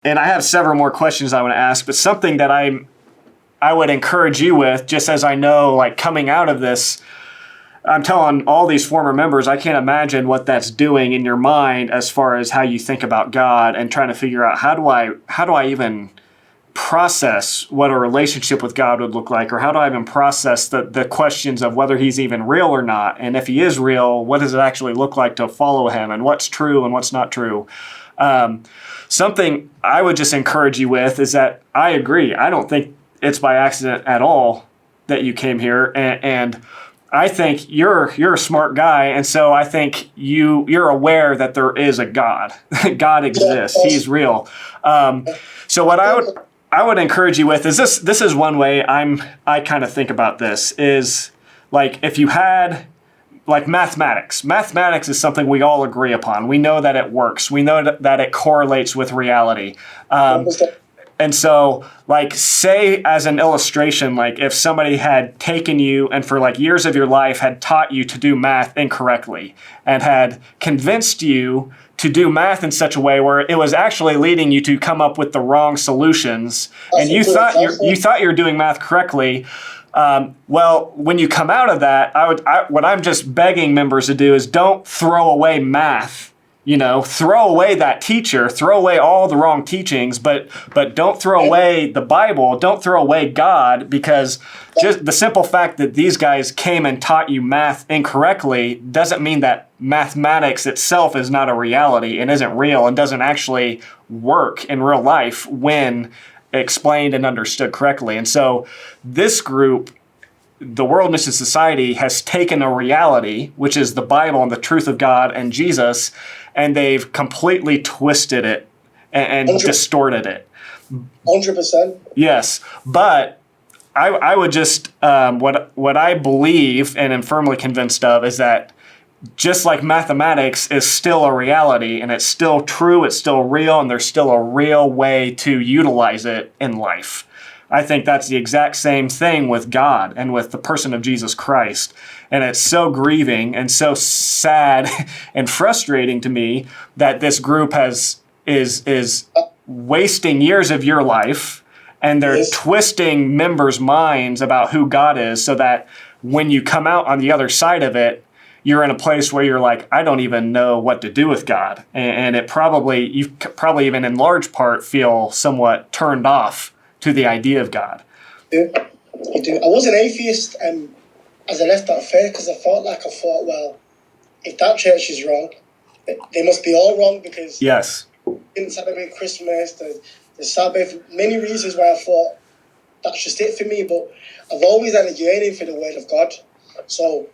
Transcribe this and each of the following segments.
And I have several more questions I want to ask, but something that I would encourage you with, just as I know, like coming out of this, I'm telling all these former members, I can't imagine what that's doing in your mind as far as how you think about God and trying to figure out how do I even process what a relationship with God would look like, or how do I even process the questions of whether he's even real or not, and if he is real, what does it actually look like to follow him, and what's true and what's not true. Something I would just encourage you with is that I agree. I don't think it's by accident at all that you came here, and I think you're a smart guy, and so I think you're aware that there is a God. God exists. He's real. So what I would encourage you with is this is one way I kind of think about this is like if you had like mathematics. Mathematics is something we all agree upon. We know that it works. We know that it correlates with reality. And so, like, say as an illustration, like if somebody had taken you and for like years of your life had taught you to do math incorrectly and had convinced you to do math in such a way where it was actually leading you to come up with the wrong solutions, and you thought you were doing math correctly. Well, when you come out of that, what I'm just begging members to do is don't throw away math. Throw away that teacher, throw away all the wrong teachings, but don't throw away the Bible, don't throw away God, because just the simple fact that these guys came and taught you math incorrectly doesn't mean that mathematics itself is not a reality and isn't real and doesn't actually work in real life when explained and understood correctly. And so this group, the World Mission Society, has taken a reality, which is the Bible and the truth of God and Jesus, and they've completely twisted it and distorted it. 100%. Yes, but I would just, what I believe and am firmly convinced of is that just like mathematics is still a reality and it's still true, it's still real, and there's still a real way to utilize it in life. I think that's the exact same thing with God and with the person of Jesus Christ. And it's so grieving and so sad and frustrating to me that this group is wasting years of your life, and they're twisting members' minds about who God is, so that when you come out on the other side of it, you're in a place where you're like, I don't even know what to do with God. And you probably even in large part feel somewhat turned off to the idea of God. I do. I was an atheist as I left that faith, because I thought, well, if that church is wrong, they must be all wrong, because yes, they didn't celebrate Christmas, the Sabbath, many reasons why I thought that's just it for me. But I've always had a yearning for the word of God. So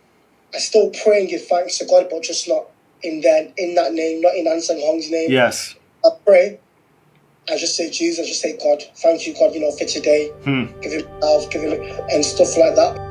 I still pray and give thanks to God, but just not in that name, not in Ansang Hong's name. Yes. I pray. I just say Jesus, I just say God. Thank you, God, for today. Give him love, give him and stuff like that.